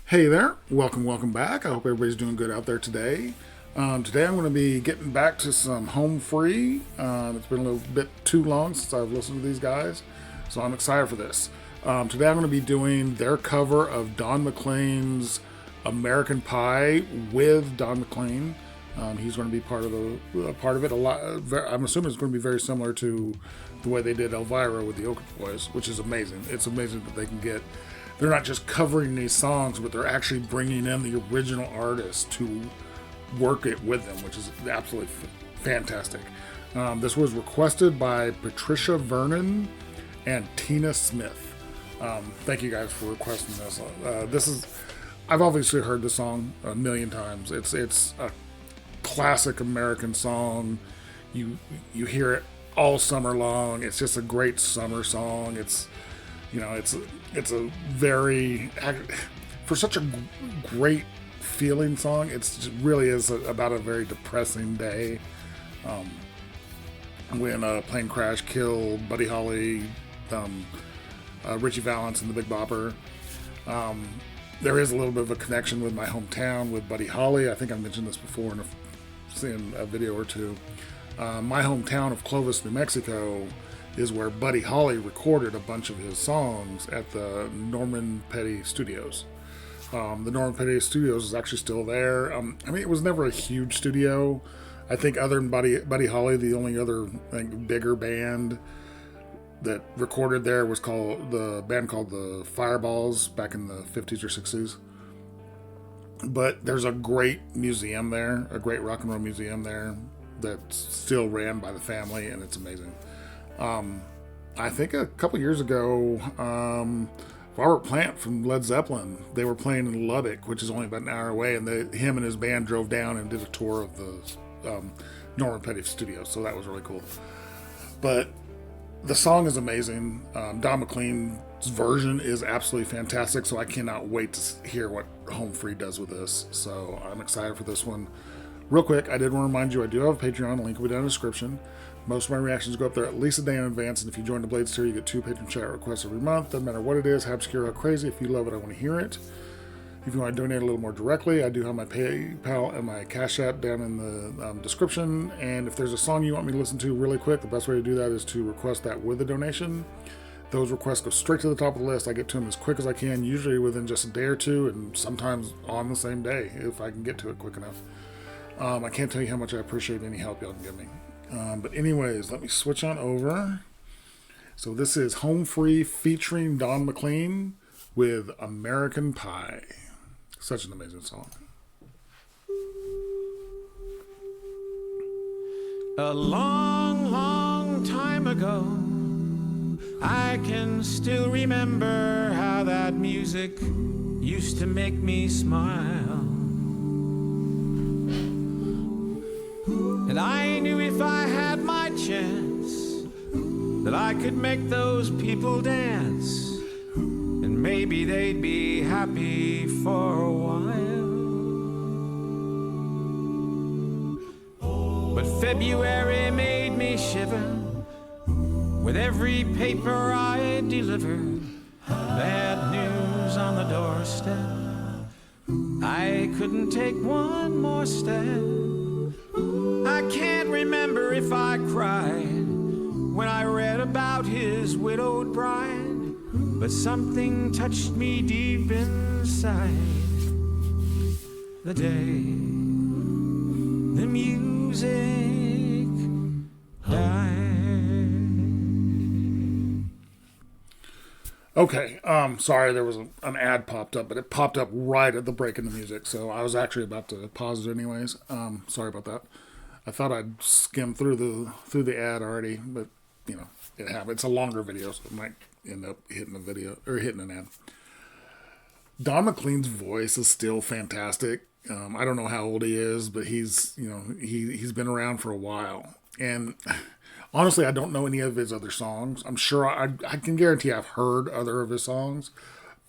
Hey there, welcome back. I hope everybody's doing good out there today. Today I'm going to be getting back to some home free. It's been a little bit too long since I've listened to these guys, so I'm excited for this. Today I'm going to be doing their cover of Don McLean's American Pie with Don McLean. He's going to be part of it. I'm assuming it's going to be very similar to the way they did Elvira with the Oakland Boys, which is amazing. It's amazing that they can get. They're not just covering these songs, but they're actually bringing in the original artist to work it with them, which is absolutely fantastic. This was requested by Patricia Vernon and Tina Smith. Thank you guys for requesting this. I've obviously heard the song a million times. It's a classic American song. You hear it all summer long. It's just a great summer song. It's a very, for such a great feeling song, it really is about a very depressing day when a plane crash killed Buddy Holly, Richie Valens, and the Big Bopper. There is a little bit of a connection with my hometown with Buddy Holly. I think I mentioned this before in a video or two. My hometown of Clovis, New Mexico is where Buddy Holly recorded a bunch of his songs at the Norman Petty Studios. The Norman Petty Studios is actually still there. It was never a huge studio. I think other than Buddy Holly, the only other bigger band that recorded there was the band called the Fireballs back in the 50s or 60s. But there's a great museum there, a great rock and roll museum there that's still ran by the family, and it's amazing. I think a couple years ago, Robert Plant from Led Zeppelin, they were playing in Lubbock, which is only about an hour away, and him and his band drove down and did a tour of the Norman Petty Studios, so that was really cool. But the song is amazing. Don McLean's version is absolutely fantastic, so I cannot wait to hear what Home Free does with this. So I'm excited for this one. Real quick, I did want to remind you I do have a Patreon, link will be down in the description. Most of my reactions go up there at least a day in advance, and if you join the Blades tier, you get 2 patron chat requests every month. Doesn't matter what it is, how obscure, how crazy. If you love it, I want to hear it. If you want to donate a little more directly, I do have my PayPal and my Cash App down in the description. And if there's a song you want me to listen to really quick, the best way to do that is to request that with a donation. Those requests go straight to the top of the list. I get to them as quick as I can, usually within just a day or two, and sometimes on the same day if I can get to it quick enough. I can't tell you how much I appreciate any help y'all can give me. But anyways, let me switch on over. So this is Home Free featuring Don McLean with American Pie. Such an amazing song. A long, long time ago, I can still remember how that music used to make me smile. And I knew if I had my chance that I could make those people dance, and maybe they'd be happy for a while. But February made me shiver with every paper I delivered. Bad news on the doorstep. I couldn't take one more step. I can't remember if I cried when I read about his widowed bride, but something touched me deep inside the day the music died. Okay, sorry, there was an ad popped up, but it popped up right at the break in the music, so I was actually about to pause it anyways. Sorry about that. I thought I'd skim through the ad already, but it happened. It's a longer video, so it might end up hitting a video or hitting an ad. Don McLean's voice is still fantastic. I don't know how old he is, but he's been around for a while. And honestly, I don't know any of his other songs. I'm sure I can guarantee I've heard other of his songs,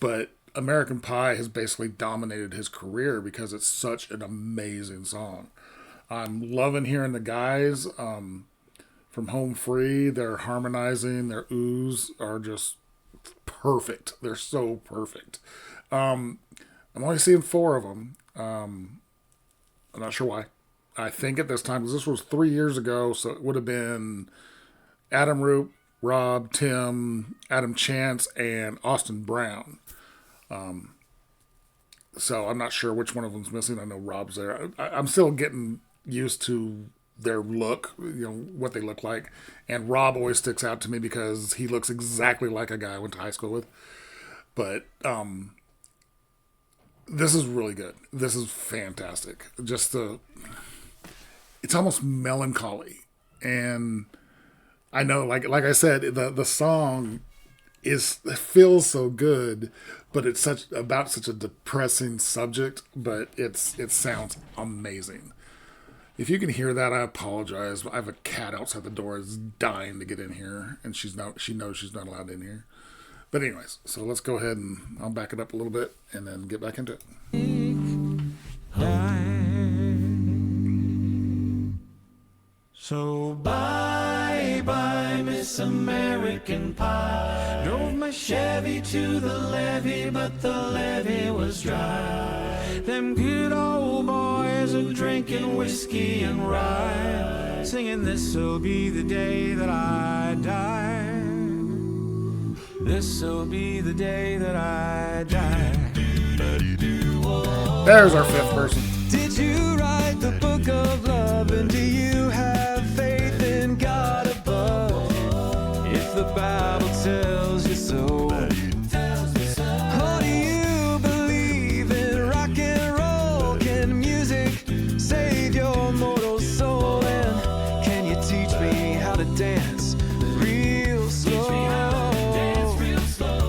but American Pie has basically dominated his career because it's such an amazing song. I'm loving hearing the guys from Home Free. They're harmonizing. Their oohs are just perfect. They're so perfect. I'm only seeing 4 of them. I'm not sure why. I think at this time, because this was 3 years ago, so it would have been Adam Roop, Rob, Tim, Adam Chance, and Austin Brown. So I'm not sure which one of them's missing. I know Rob's there. I'm still getting used to their look, what they look like. And Rob always sticks out to me because he looks exactly like a guy I went to high school with. But this is really good. This is fantastic. It's almost melancholy. And I know, like I said, the song feels so good, but it's about such a depressing subject, but it sounds amazing. If you can hear that, I apologize. I have a cat outside the door is dying to get in here, and she knows she's not allowed in here. But anyways, so let's go ahead and I'll back it up a little bit and then get back into it. So bye bye, Miss American Pie. Drove my Chevy to the levee, but the levee was dry. Them good old boys are drinking whiskey and rye, singing this'll be the day that I die. This'll be the day that I die. There's our 5th person. Did you write the book of love, and do you have faith in God above? If the Bible tells you so, or do you believe in rock and roll? Can music save your mortal soul? And can you teach me how to dance real slow?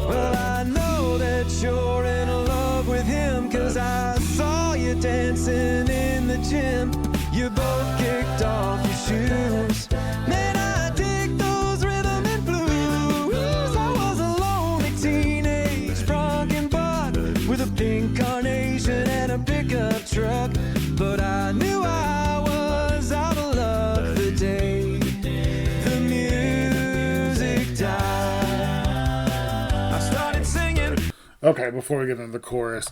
Well, I know that you're in love with him, 'cause I saw you dancing in the gym. You both kicked off your shoes. Man, I dig those rhythm and blues. I was a lonely teenage drunken buck with a pink carnation and a pickup truck, but I knew I was out of love the day the music died. I started singing. Okay, before we get into the chorus,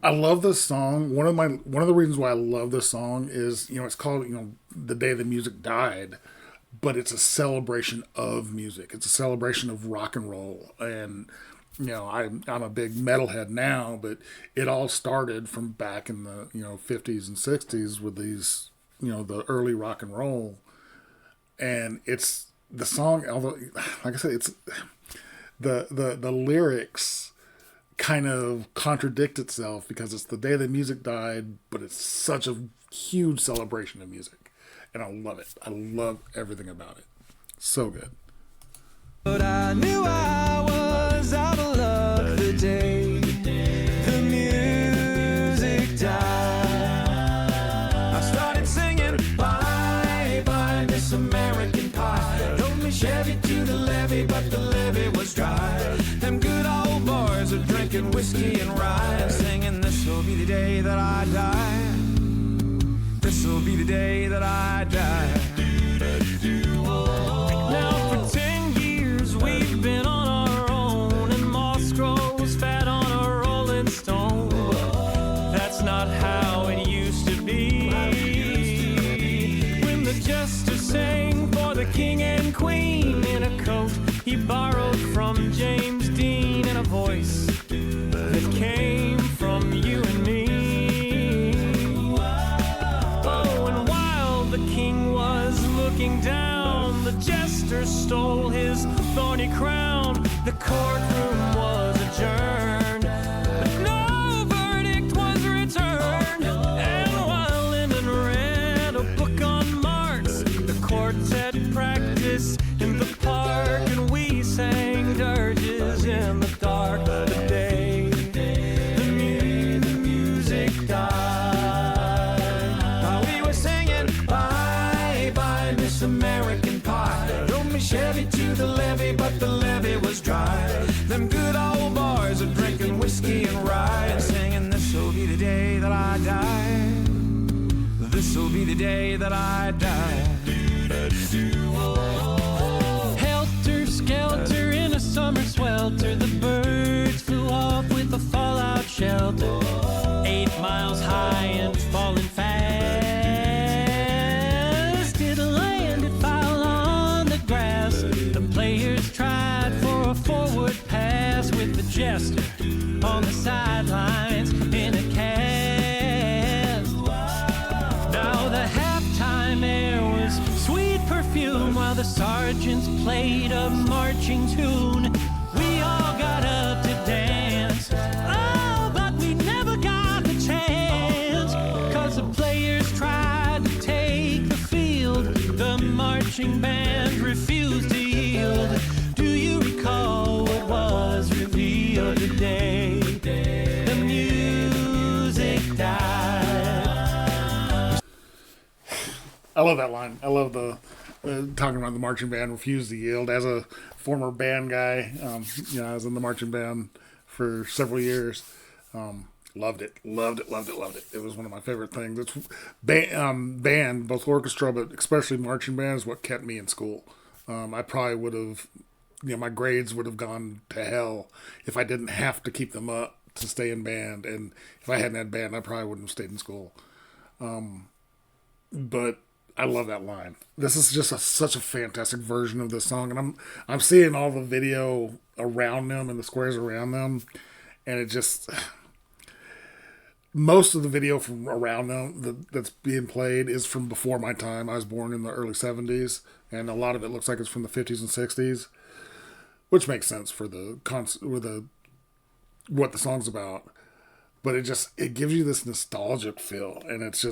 I love this song. One of the reasons why I love this song is, it's called, The Day the Music Died, but it's a celebration of music. It's a celebration of rock and roll. And, I'm a big metalhead now, but it all started from back in the, 50s and 60s with these, the early rock and roll. And it's the song, although, like I said, it's the lyrics kind of contradict itself because it's the day the music died, but it's such a huge celebration of music. And I love it. I love everything about it. So good. But I knew I was out of luck the day the music died. I started singing bye bye, Miss American Pie. Drove me Chevy to the levee, but the levee was dry. Them good old boys are drinking whiskey and rye, singing this'll be the day that I die. This'll be the day that I die. Now for 10 years we've been on our own, and moss grows fat on a rolling stone. But that's not how it used to be. When the jester sang for the king and queen in a coat he borrowed from James Dean, and a voice that came from you and me. Oh, and while the king was looking down, the jester stole his thorny crown. The courtroom was adjourned, but no verdict was returned. And while Lyndon read a book on Marx, the quartet practiced in the park, and we sang dirges in the dark. The day the music died. While we were singing bye bye, Miss American Pie. Drove me Chevy to the levee, but the levee was dry. Them good old boys are drinking whiskey and rye, and singing this'll be the day that I die. This'll be the day that I die. Helter skelter in a summer swelter, the birds flew off with a fallout belt, 8 miles high and falling fast. It landed foul on the grass. The players tried for a forward pass with the jester on the sidelines in a cast. Now the halftime air was sweet perfume while the sergeants played a marching tune. We all got up to dance, oh, but we never got the chance, 'cause the players tried to take the field. The marching band refused to yield. Do you recall what was revealed today? The music died. I love that line. I love the talking about the marching band refused to yield. As a former band guy, I was in the marching band for several years. Loved it. It was one of my favorite things. It's band, both orchestra, but especially marching band, is what kept me in school. I probably would have, my grades would have gone to hell if I didn't have to keep them up to stay in band. And if I hadn't had band, I probably wouldn't have stayed in school. But I love that line. This is just such a fantastic version of this song, and I'm seeing all the video around them and the squares around them, and it just, most of the video from around them that's being played is from before my time. I was born in the early 70s, and a lot of it looks like it's from the 50s and 60s, which makes sense for what the song's about. But it gives you this nostalgic feel, and it's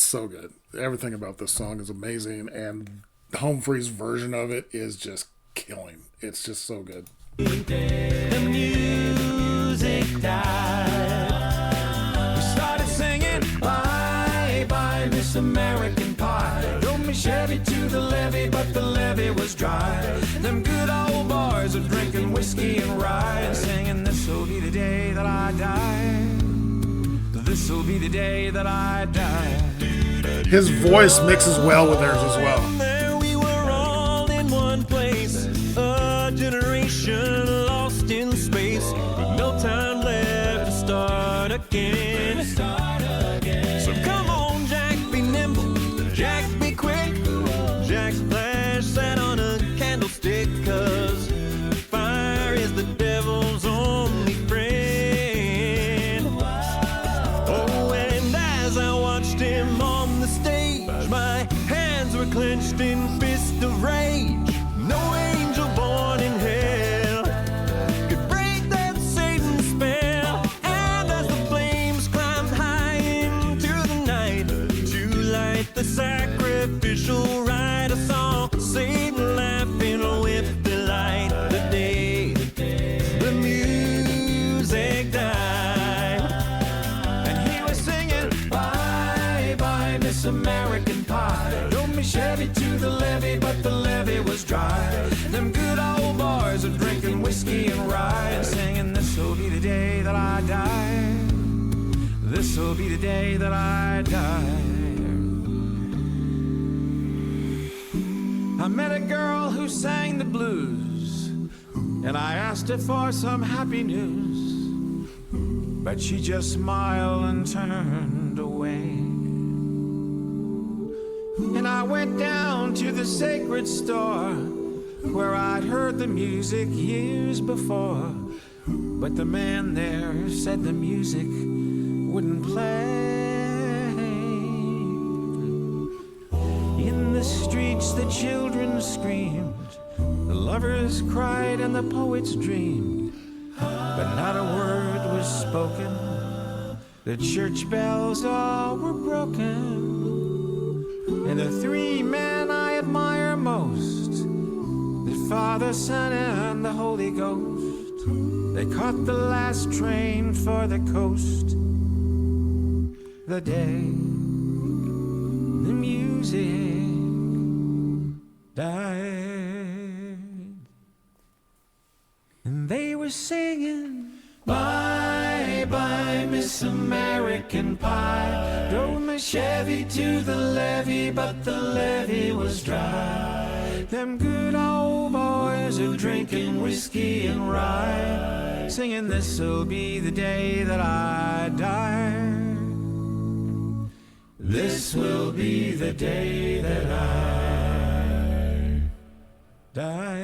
so good. Everything about this song is amazing, and Home Free's version of it is just killing. It's just so good. The music died. We started singing, bye, bye, Miss American Pie. Drove me Chevy to the levee, but the levee was dry. Them good old boys are drinking whiskey and rye and singing, this'll be the day that I die. This'll be the day that I die. His voice mixes well with theirs as well. There we were all in one place, a generation lost in space, with no time left to start again. So come on, Jack, be nimble, Jack, be quick. Jack's flash sat on a candlestick, 'cause fire is the devil's only friend. Oh, and as I watched him on the stage, my hands were clenched in fist of rage. No angel born in hell could break that Satan spell. And as the flames climbed high into the night to light the sacrificial rite, I saw Satan laughing with delight. The day the music died, And he was singing, bye, bye, Miss American Pie. Drove me Chevy to the levee, but the levee was dry. Them good old boys are drinking whiskey and rye and singing, this'll be the day that I die. This'll be the day that I die. I met a girl who sang the blues, and I asked her for some happy news, but she just smiled and turned away. And I went down to the sacred store where I'd heard the music years before, but the man there said the music wouldn't play. In the streets the children screamed, the lovers cried and the poets dreamed, but not a word was spoken. The church bells all were broken. And the three men I admire most, the Father, Son, and the Holy Ghost, they caught the last train for the coast. The day the music died, and they were singing, bye, bye, Miss American Pie. Drove my Chevy to the levee, but the levee was dry. Them good old boys are drinking whiskey and rye, singing this'll be the day that I die. This will be the day that I die.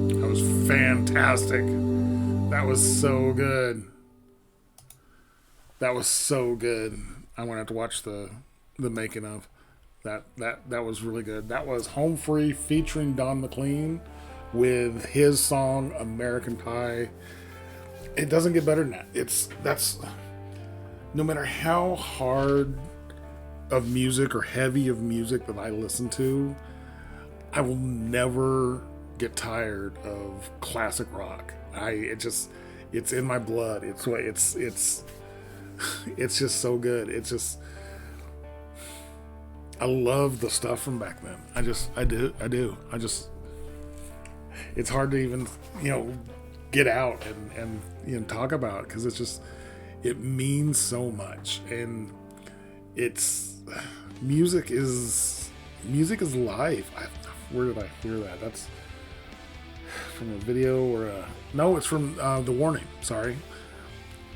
That was fantastic. That was so good. That was so good. I'm gonna have to watch the making of that. That was really good. That was Home Free featuring Don McLean with his song American Pie. It doesn't get better than that. That's no matter how hard of music or heavy of music that I listen to, I will never get tired of classic rock. It's in my blood. It's just so good. I love the stuff from back then. I do. It's hard to even, get out and talk about, because it means so much. And music is life. Where did I hear that? That's from a video no, it's from The Warning. Sorry.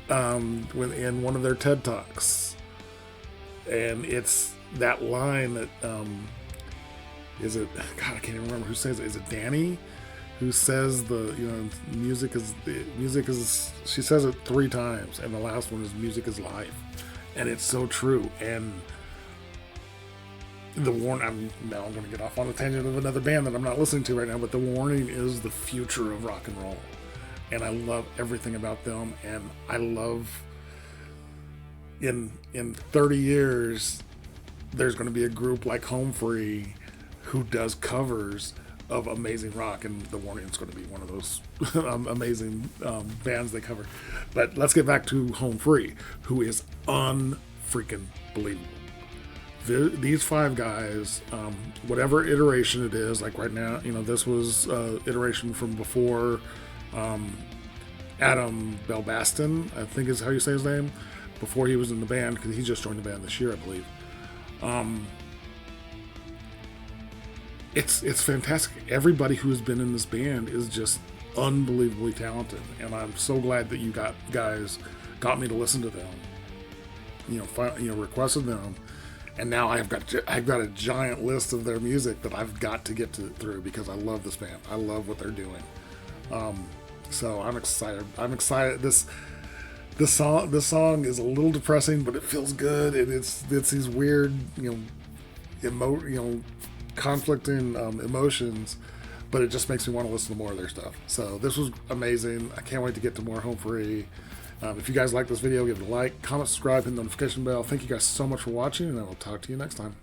In one of their TED Talks, and it's that line that is it? God, I can't even remember who says it. Is it Danny who says music is? She says it 3 times, and the last one is music is life, and it's so true. And The Warning. I'm going to get off on a tangent of another band that I'm not listening to right now, but The Warning is the future of rock and roll. And I love everything about them. And I love in 30 years, there's going to be a group like Home Free who does covers of amazing rock. And The Warning is going to be one of those amazing bands they cover. But let's get back to Home Free, who is unfreaking believable. These 5 guys, whatever iteration it is, like right now, this was iteration from before Adam Belbaston, I think is how you say his name, before he was in the band, because he just joined the band this year, I believe. It's fantastic. Everybody who has been in this band is just unbelievably talented, and I'm so glad that you guys got me to listen to them. Requested them, and now I've got a giant list of their music that I've got to get through, because I love this band. I love what they're doing. So I'm excited. This song is a little depressing, but it feels good, and it's these weird, conflicting emotions, but it just makes me want to listen to more of their stuff. So this was amazing. I can't wait to get to more Home Free. If you guys like this video, give it a like, comment, subscribe, hit the notification bell. Thank you guys so much for watching, and I will talk to you next time.